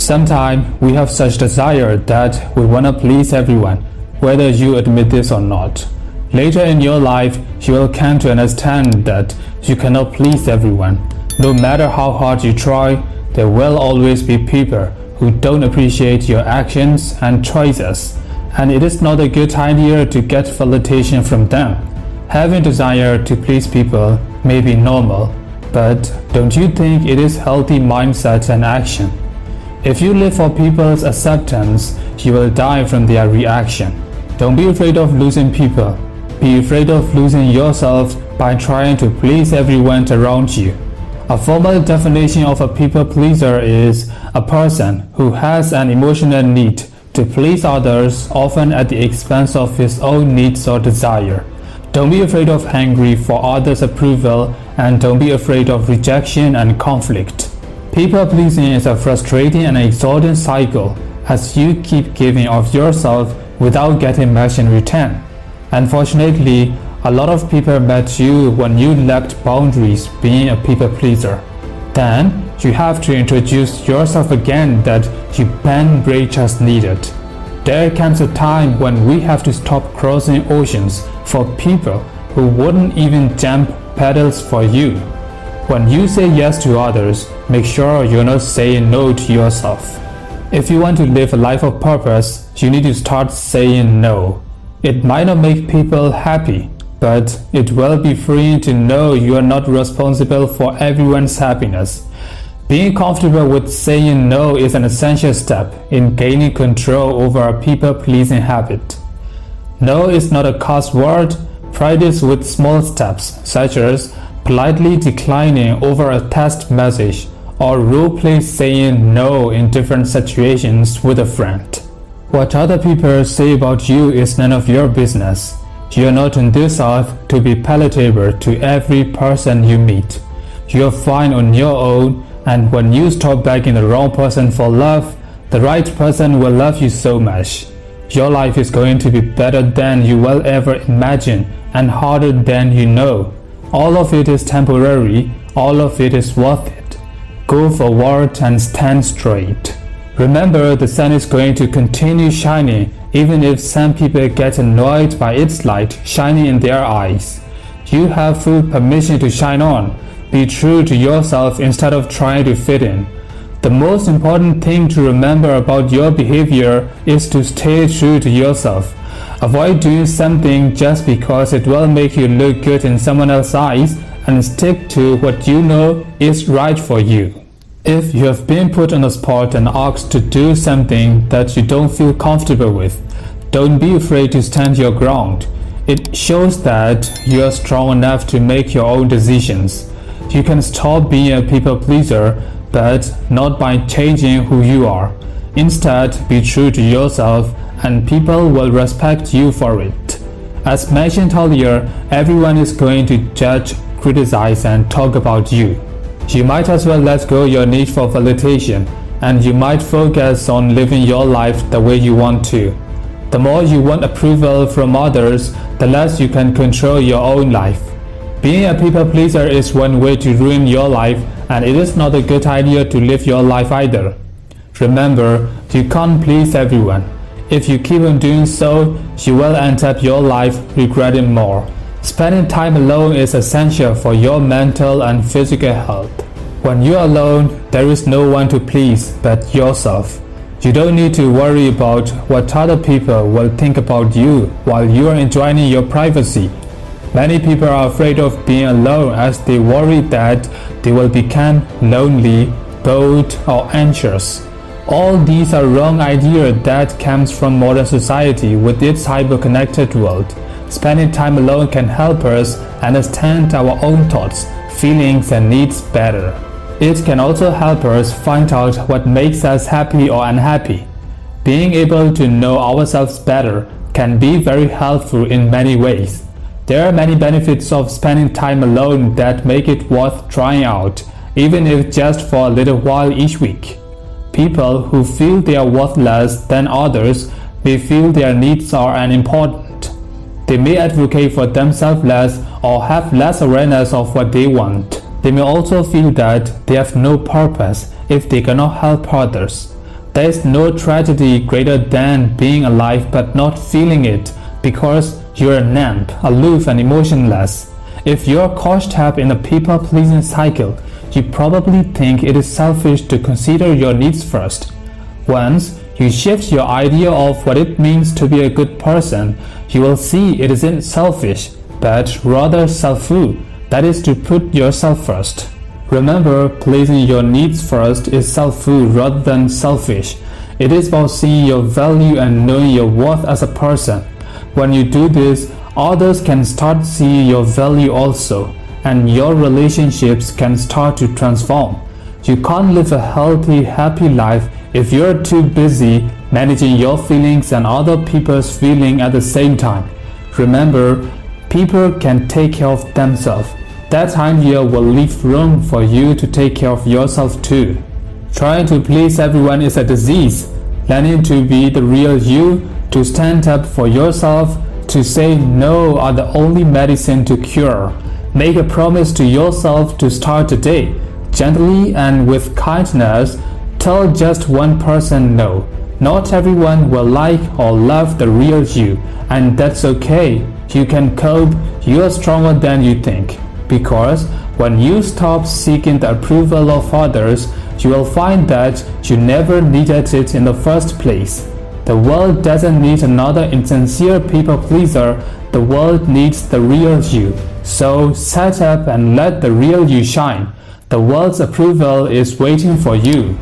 Sometimes we have such desire that we want to please everyone, whether you admit this or not. Later in your life, you will come to understand that you cannot please everyone. No matter how hard you try, there will always be people who don't appreciate your actions and choices, and it is not a good idea to get validation from them. Having desire to please people may be normal, but don't you think it is healthy mindset and action? If you live for people's acceptance, you will die from their reaction. Don't be afraid of losing people. Be afraid of losing yourself by trying to please everyone around you. A formal definition of a people pleaser is a person who has an emotional need to please others, often at the expense of his own needs or desire. Don't be afraid of hungry for others' approval, and don't be afraid of rejection and conflict. People pleasing is a frustrating and exhausting cycle as you keep giving of yourself without getting much in return. Unfortunately, a lot of people met you when you lacked boundaries being a people pleaser. Then you have to introduce yourself again that you bend bridge as needed. There comes a time when we have to stop crossing oceans for people who wouldn't even jump paddles for you. When you say yes to others, make sure you're not saying no to yourself. If you want to live a life of purpose, you need to start saying no. It might not make people happy, but it will be freeing to know you are not responsible for everyone's happiness. Being comfortable with saying no is an essential step in gaining control over a people-pleasing habit. No is not a cuss word. Practice with small steps, such as politely declining over a text message or role-play saying no in different situations with a friend. What other people say about you is none of your business. You are not on this earth to be palatable to every person you meet. You are fine on your own, and when you stop begging the wrong person for love, the right person will love you so much. Your life is going to be better than you will ever imagine and harder than you know. All of it is temporary, all of it is worth it. Go forward and stand straight. Remember, the sun is going to continue shining even if some people get annoyed by its light shining in their eyes. You have full permission to shine on. Be true to yourself instead of trying to fit in. The most important thing to remember about your behavior is to stay true to yourself. Avoid doing something just because it will make you look good in someone else's eyes, and stick to what you know is right for you. If you have been put on the spot and asked to do something that you don't feel comfortable with, don't be afraid to stand your ground. It shows that you are strong enough to make your own decisions. You can stop being a people pleaser, but not by changing who you are. Instead, be true to yourself, and people will respect you for it. As mentioned earlier, everyone is going to judge, criticize, and talk about you. You might as well let go your need for validation, and you might focus on living your life the way you want to. The more you want approval from others, the less you can control your own life. Being a people pleaser is one way to ruin your life, and it is not a good idea to live your life either. Remember, you can't please everyone. If you keep on doing so, you will end up your life regretting more. Spending time alone is essential for your mental and physical health. When you are alone, there is no one to please but yourself. You don't need to worry about what other people will think about you while you are enjoying your privacy. Many people are afraid of being alone as they worry that they will become lonely, bored, or anxious. All these are wrong ideas that comes from modern society with its hyper-connected world. Spending time alone can help us understand our own thoughts, feelings, and needs better. It can also help us find out what makes us happy or unhappy. Being able to know ourselves better can be very helpful in many ways. There are many benefits of spending time alone that make it worth trying out, even if just for a little while each week. People who feel they are worth less than others may feel their needs are unimportant. They may advocate for themselves less or have less awareness of what they want. They may also feel that they have no purpose if they cannot help others. There is no tragedy greater than being alive but not feeling it because you're numb, aloof, and emotionless. If you're caught up in the people-pleasing cycle, you probably think it is selfish to consider your needs first. Once you shift your idea of what it means to be a good person, you will see it isn't selfish, but rather self-ful, that is to put yourself first. Remember, placing your needs first is self-ful rather than selfish. It is about seeing your value and knowing your worth as a person. When you do this, others can start seeing your value also, and your relationships can start to transform. You can't live a healthy, happy life if you're too busy managing your feelings and other people's feelings at the same time. Remember, people can take care of themselves. That time here will leave room for you to take care of yourself too. Trying to please everyone is a disease. Learning to be the real you, to stand up for yourself, to say no are the only medicine to cure. Make a promise to yourself to start today. Gently and with kindness, tell just one person no. Not everyone will like or love the real you, and that's okay. You can cope. You are stronger than you think. Because when you stop seeking the approval of others, you will find that you never needed it in the first place. The world doesn't need another insincere people pleaser. The world needs the real you. So set up and let the real you shine. The world's approval is waiting for you.